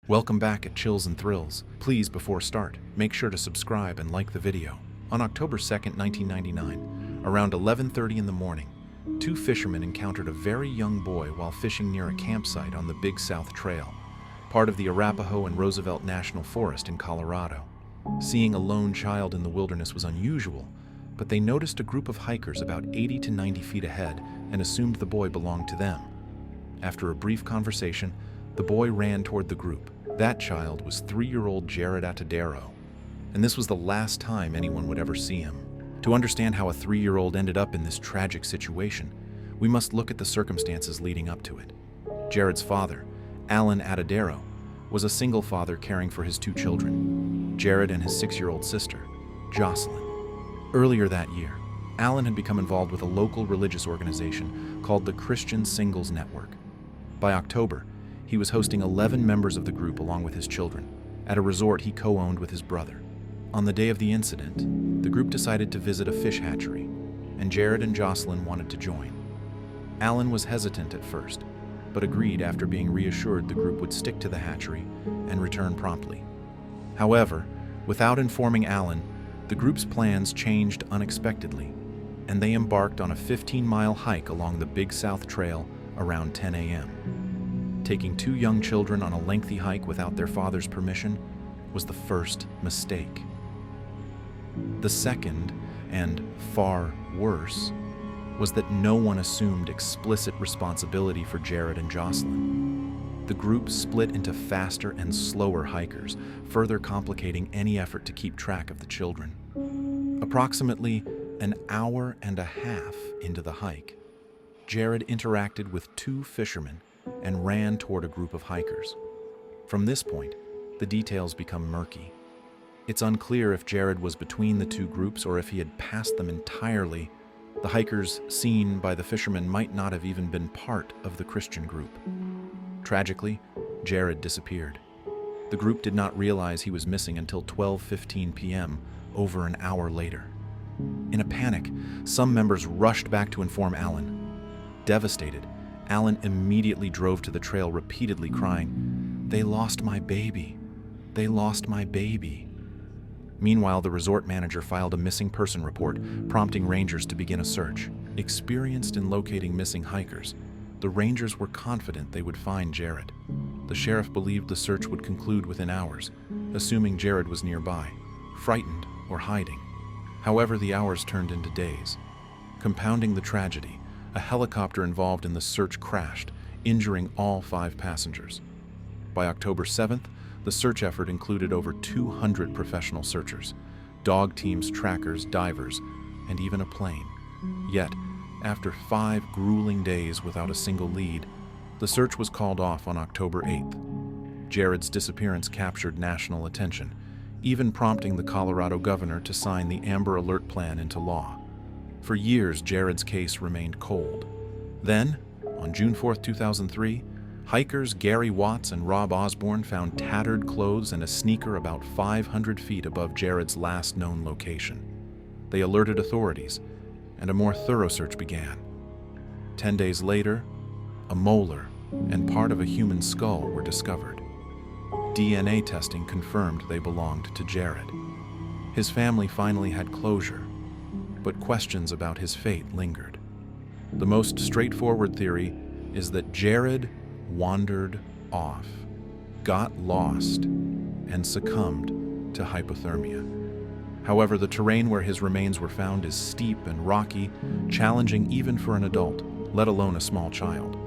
Welcome back at Chills and Thrills. Please, before start, make sure to subscribe and like the video. On October 2nd, 1999, around 11:30 in the morning, two fishermen encountered a very young boy while fishing near a campsite on the Big South Trail, part of the Arapahoe and Roosevelt National Forest in Colorado. Seeing a lone child in the wilderness was unusual, but they noticed a group of hikers about 80 to 90 feet ahead and assumed the boy belonged to them. After a brief conversation, the boy ran toward the group. That child was 3-year-old Jaryd Atadero, and this was the last time anyone would ever see him. To understand how a 3-year-old ended up in this tragic situation, we must look at the circumstances leading up to it. Jaryd's father, Jaryd Atadero, was a single father caring for his two children, Jaryd and his 6-year-old sister, Jocelyn. Earlier that year, Alan had become involved with a local religious organization called the Christian Singles Network. By October, he was hosting 11 members of the group along with his children at a resort he co-owned with his brother. On the day of the incident, the group decided to visit a fish hatchery, and Jaryd and Jocelyn wanted to join. Alan was hesitant at first, but agreed after being reassured the group would stick to the hatchery and return promptly. However, without informing Alan, the group's plans changed unexpectedly, and they embarked on a 15-mile hike along the Big South Trail around 10 a.m. Taking two young children on a lengthy hike without their father's permission was the first mistake. The second, and far worse, was that no one assumed explicit responsibility for Jaryd and Jocelyn. The group split into faster and slower hikers, further complicating any effort to keep track of the children. Approximately an hour and a half into the hike, Jaryd interacted with two fishermen and ran toward a group of hikers. From this point, the details become murky. It's unclear if Jaryd was between the two groups or if he had passed them entirely. The hikers seen by the fishermen might not have even been part of the Christian group. Tragically, Jaryd disappeared. The group did not realize he was missing until 12:15 p.m., over an hour later. In a panic, some members rushed back to inform Alan. Devastated, Alan immediately drove to the trail, repeatedly crying, "They lost my baby! They lost my baby!" Meanwhile, the resort manager filed a missing person report, prompting rangers to begin a search. Experienced in locating missing hikers, the rangers were confident they would find Jaryd. The sheriff believed the search would conclude within hours, assuming Jaryd was nearby, frightened or hiding. However, the hours turned into days. Compounding the tragedy, a helicopter involved in the search crashed, injuring all 5 passengers. By October 7th, the search effort included over 200 professional searchers, dog teams, trackers, divers, and even a plane. Yet, after 5 grueling days without a single lead, the search was called off on October 8th. Jaryd's disappearance captured national attention, even prompting the Colorado governor to sign the Amber Alert Plan into law. For years, Jaryd's case remained cold. Then, on June 4, 2003, hikers Gary Watts and Rob Osborne found tattered clothes and a sneaker about 500 feet above Jaryd's last known location. They alerted authorities, and a more thorough search began. 10 days later, a molar and part of a human skull were discovered. DNA testing confirmed they belonged to Jaryd. His family finally had closure, but questions about his fate lingered. The most straightforward theory is that Jaryd wandered off, got lost, and succumbed to hypothermia. However, the terrain where his remains were found is steep and rocky, challenging even for an adult, let alone a small child.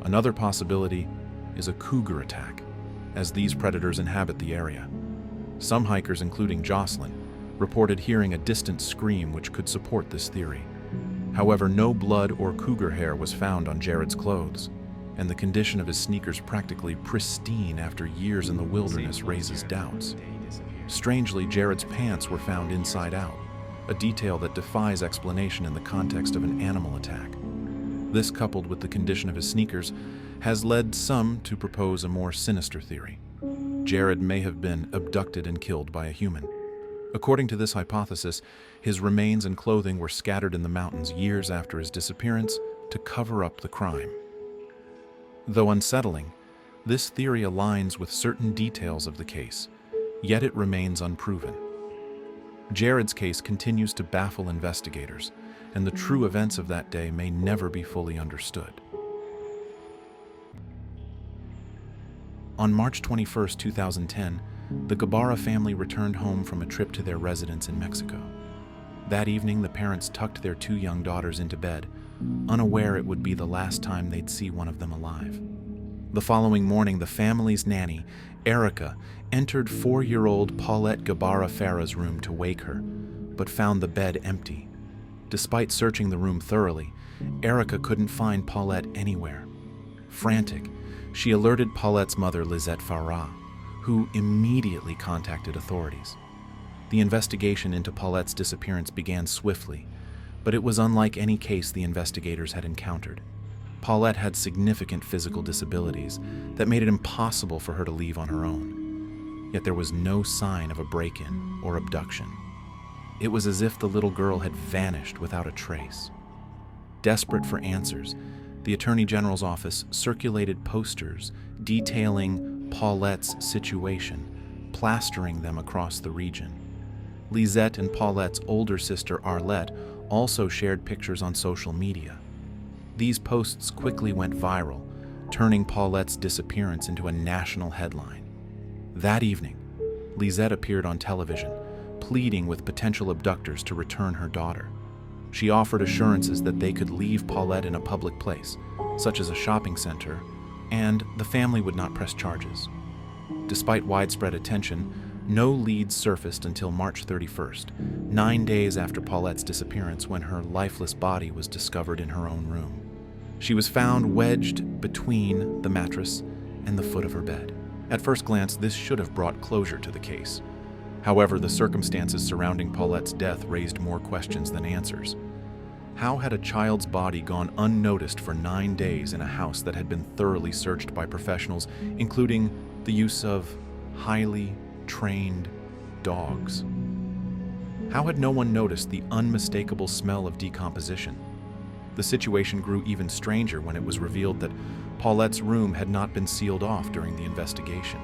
Another possibility is a cougar attack, as these predators inhabit the area. Some hikers, including Jocelyn, reported hearing a distant scream which could support this theory. However, no blood or cougar hair was found on Jaryd's clothes, and the condition of his sneakers practically pristine after years in the wilderness raises doubts. Strangely, Jaryd's pants were found inside out, a detail that defies explanation in the context of an animal attack. This, coupled with the condition of his sneakers, has led some to propose a more sinister theory. Jaryd may have been abducted and killed by a human. According to this hypothesis, his remains and clothing were scattered in the mountains years after his disappearance to cover up the crime. Though unsettling, This theory aligns with certain details of the case, yet it remains unproven. Jaryd's case continues to baffle investigators, and the true events of that day may never be fully understood. On March 21, 2010, the Gebara family returned home from a trip to their residence in Mexico. That evening, the parents tucked their 2 young daughters into bed, unaware it would be the last time they'd see one of them alive. The following morning, the family's nanny, Erica, entered 4-year-old Paulette Gebara Farah's room to wake her, but found the bed empty. Despite searching the room thoroughly, Erica couldn't find Paulette anywhere. Frantic, she alerted Paulette's mother, Farah, who immediately contacted authorities. The investigation into Paulette's disappearance began swiftly, but it was unlike any case the investigators had encountered. Paulette had significant physical disabilities that made it impossible for her to leave on her own. Yet there was no sign of a break-in or abduction. It was as if the little girl had vanished without a trace. Desperate for answers, the Attorney General's office circulated posters detailing Paulette's situation, plastering them across the region. Lisette and Paulette's older sister, Arlette, also shared pictures on social media. These posts quickly went viral, turning Paulette's disappearance into a national headline. That evening, Lisette appeared on television, pleading with potential abductors to return her daughter. She offered assurances that they could leave Paulette in a public place, such as a shopping center, and the family would not press charges. Despite widespread attention, no leads surfaced until March 31st, 9 days after Paulette's disappearance, when her lifeless body was discovered in her own room. She was found wedged between the mattress and the foot of her bed. At first glance, this should have brought closure to the case. However, the circumstances surrounding Paulette's death raised more questions than answers. How had a child's body gone unnoticed for 9 days in a house that had been thoroughly searched by professionals, including the use of highly trained dogs? How had no one noticed the unmistakable smell of decomposition? The situation grew even stranger when it was revealed that Paulette's room had not been sealed off during the investigation.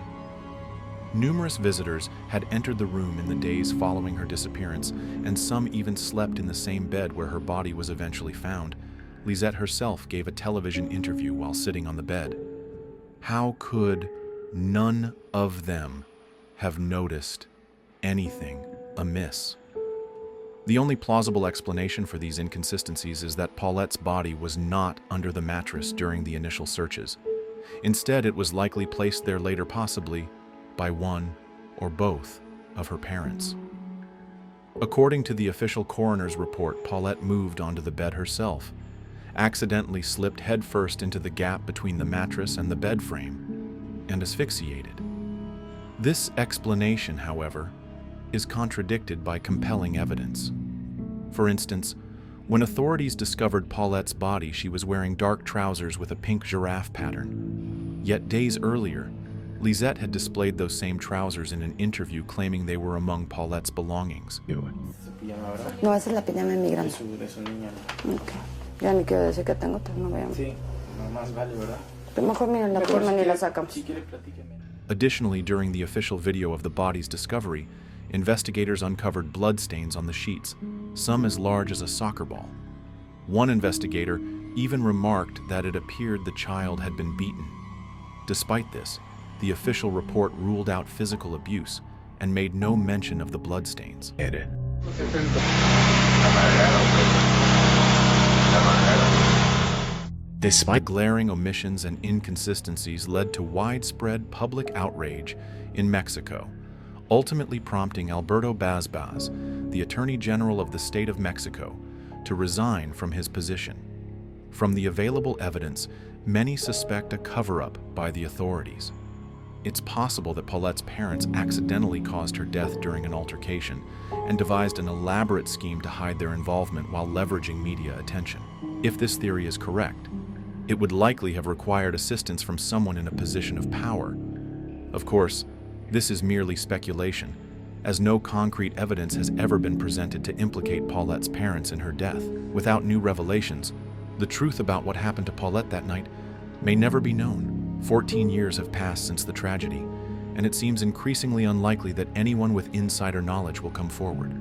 Numerous visitors had entered the room in the days following her disappearance, and some even slept in the same bed where her body was eventually found. Lisette herself gave a television interview while sitting on the bed. How could none of them have noticed anything amiss? The only plausible explanation for these inconsistencies is that Paulette's body was not under the mattress during the initial searches. Instead, it was likely placed there later, possibly by one or both of her parents. According to the official coroner's report, Paulette moved onto the bed herself, accidentally slipped headfirst into the gap between the mattress and the bed frame, and asphyxiated. This explanation, however, is contradicted by compelling evidence. For instance, when authorities discovered Paulette's body, she was wearing dark trousers with a pink giraffe pattern. Yet days earlier, Lisette had displayed those same trousers in an interview, claiming they were among Paulette's belongings. No, esa es la pijama de mi grande. Okay. Ya ni quiero decir que tengo, pero no voy a... Sí, no más vale, ¿verdad? Mejor miren la pijama ni la sacamos. Additionally, during the official video of the body's discovery, investigators uncovered bloodstains on the sheets, some as large as a soccer ball. One investigator even remarked that it appeared the child had been beaten. Despite this, the official report ruled out physical abuse and made no mention of the bloodstains. Despite glaring omissions and inconsistencies led to widespread public outrage in Mexico, ultimately prompting Alberto Bazbaz, the Attorney General of the state of Mexico, to resign from his position. From the available evidence, many suspect a cover-up by the authorities. It's possible that Paulette's parents accidentally caused her death during an altercation and devised an elaborate scheme to hide their involvement while leveraging media attention. If this theory is correct, it would likely have required assistance from someone in a position of power. Of course, this is merely speculation, as no concrete evidence has ever been presented to implicate Paulette's parents in her death. Without new revelations, the truth about what happened to Paulette that night may never be known. 14 years have passed since the tragedy, and it seems increasingly unlikely that anyone with insider knowledge will come forward.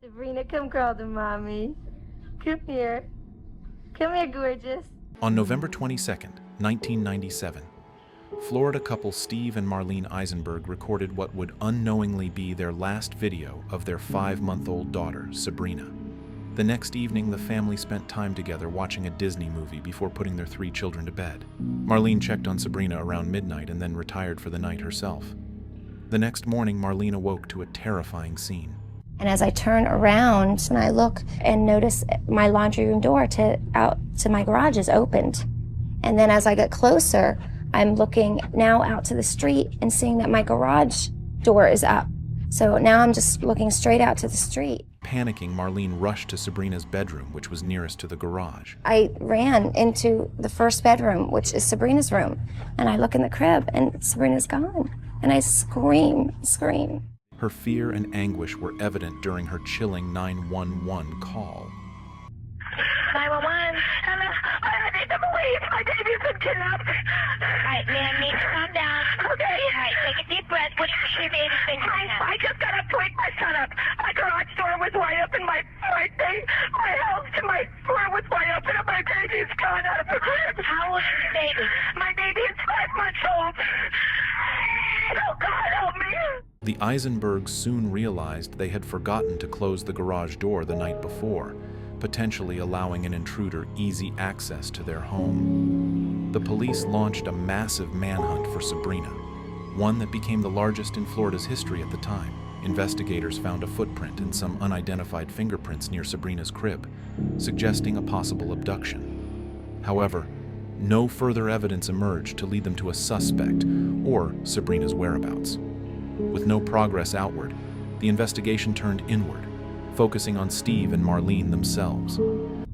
Sabrina, come crawl to mommy. Come here. Come here, gorgeous. On November 22nd, 1997, Florida couple Steve and Marlene Aisenberg recorded what would unknowingly be their last video of their 5-month-old daughter, Sabrina. The next evening, the family spent time together watching a Disney movie before putting their 3 children to bed. Marlene checked on Sabrina around midnight and then retired for the night herself. The next morning, Marlene awoke to a terrifying scene. And as I turn around and I look and notice my laundry room door out to my garage is opened. And then as I get closer, I'm looking now out to the street and seeing that my garage door is up. So now I'm just looking straight out to the street. Panicking, Marlene rushed to Sabrina's bedroom, which was nearest to the garage. I ran into the first bedroom, which is Sabrina's room. And I look in the crib and Sabrina's gone. And I scream. Her fear and anguish were evident during her chilling 911 call. 911. Hello. I need to believe my baby's been kidnapped. All right, ma'am, need to calm down. Okay. All right, take a deep breath. What did she made you think? I just got up to wake my son up. My garage door was wide open. My house to my door was wide open, and my baby's gone out of the crib. How old is your baby? My baby is 5 months old. Oh, God, help me. The Aisenbergs soon realized they had forgotten to close the garage door the night before, potentially allowing an intruder easy access to their home. The police launched a massive manhunt for Sabrina, one that became the largest in Florida's history at the time. Investigators found a footprint and some unidentified fingerprints near Sabrina's crib, suggesting a possible abduction. However, no further evidence emerged to lead them to a suspect or Sabrina's whereabouts. With no progress outward, the investigation turned inward, focusing on Steve and Marlene themselves.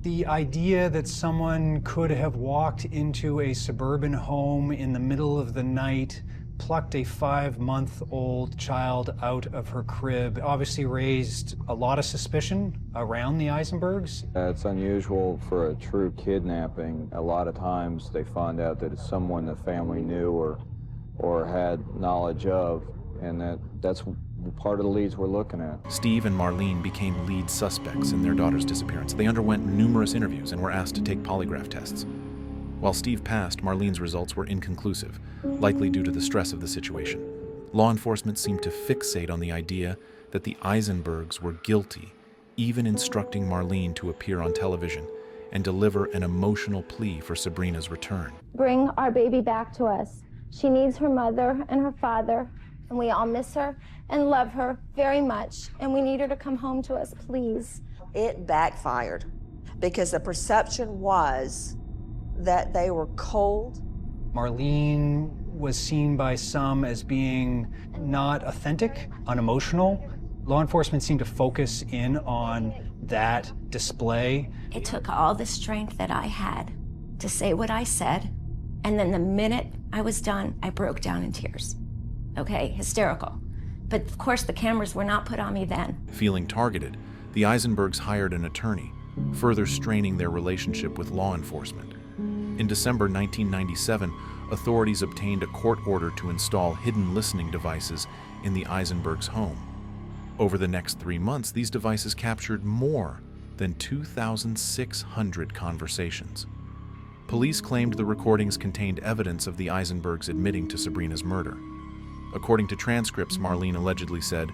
The idea that someone could have walked into a suburban home in the middle of the night, plucked a 5-month-old child out of her crib, obviously raised a lot of suspicion around the Aisenbergs. It's unusual for a true kidnapping. A lot of times they find out that it's someone the family knew or had knowledge of, and that's part of the leads we're looking at. Steve and Marlene became lead suspects in their daughter's disappearance. They underwent numerous interviews and were asked to take polygraph tests. While Steve passed, Marlene's results were inconclusive, likely due to the stress of the situation. Law enforcement seemed to fixate on the idea that the Aisenbergs were guilty, even instructing Marlene to appear on television and deliver an emotional plea for Sabrina's return. Bring our baby back to us. She needs her mother and her father, and we all miss her and love her very much, and we need her to come home to us, please. It backfired because the perception was that they were cold. Marlene was seen by some as being not authentic, unemotional. Law enforcement seemed to focus in on that display. It took all the strength that I had to say what I said, and then the minute I was done, I broke down in tears. Okay, hysterical. But of course the cameras were not put on me then. Feeling targeted, the Aisenbergs hired an attorney, further straining their relationship with law enforcement. In December 1997, authorities obtained a court order to install hidden listening devices in the Aisenbergs' home. Over the next 3 months, these devices captured more than 2,600 conversations. Police claimed the recordings contained evidence of the Aisenbergs admitting to Sabrina's murder. According to transcripts, Marlene allegedly said,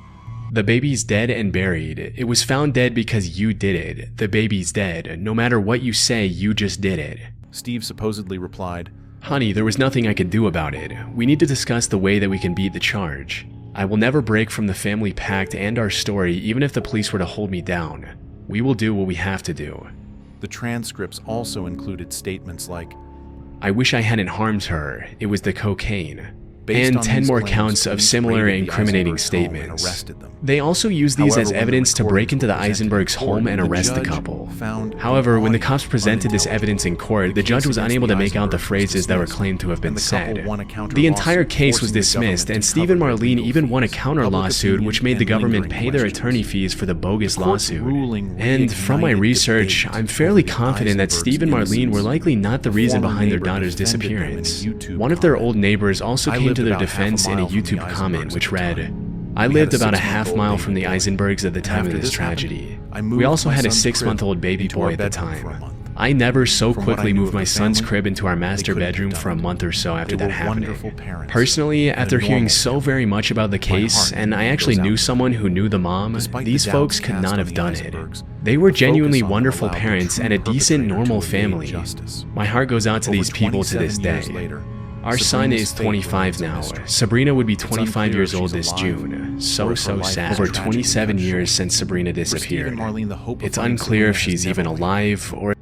"The baby's dead and buried. It was found dead because you did it. The baby's dead. No matter what you say, you just did it." Steve supposedly replied, "Honey, there was nothing I could do about it. We need to discuss the way that we can beat the charge. I will never break from the family pact and our story, even if the police were to hold me down. We will do what we have to do." The transcripts also included statements like, "I wish I hadn't harmed her. It was the cocaine." Based And on 10 these more claims, counts of police similar raided the incriminating Eisenbergs' home and statements. arrested them. They also used these However, as when the evidence to break into the recordings were Eisenbergs' presented in home and court, arrest the judge couple. found However, when the cops audio presented this unintelligible. evidence in court, the judge was case unable to against make out the the Eisenbergs phrases that were dismissed, claimed to have been and the couple said. won a counter The entire lawsuit case was forcing the dismissed, government and to Steve cover and their Marlene legal even won a fees, counter public lawsuit opinion, which made the and government lingering pay their questions. attorney fees for the bogus The court's lawsuit. ruling And from my reignited research, debate I'm fairly over the confident that Eisenbergs' Steve and Marlene were innocence. likely not the A reason former behind their neighbor daughter's defended them in a disappearance. YouTube One of their comment. old neighbors also I came lived to their about half a defense in a mile from the YouTube comment Eisenbergs which at the read, time. "I We lived had a about a 6-month-old half mile baby from the boy. Eisenbergs at the time After of this this happened, tragedy." I moved We also my had a son's 6-month-old crib baby into boy our at the bedroom for a time. month. I never so From what I quickly knew moved of my the son's family, crib into our master couldn't have bedroom done for a it. month or so after They that were happening. wonderful parents Personally, and a after hearing normal so family. very much about the case, heart and I actually goes out knew to someone who knew the mom, Despite the these doubts folks could cast not on have the done it. Eisenbergs, They were the genuinely focus on them wonderful allowed the parents true and a decent, perpetrator normal to evade family. justice. My heart goes out to Over these people to this 27 day. years later, Our son Sabrina's is fate 25 remains a now. mystery. Sabrina would be It's 25 unclear years if old she's this alive June. or So if her life sad. was Over tragically 27 cut years short. since Sabrina For Steve disappeared. and Marlene, the hope of It's finding unclear if Sabrina has she's even never waned. alive or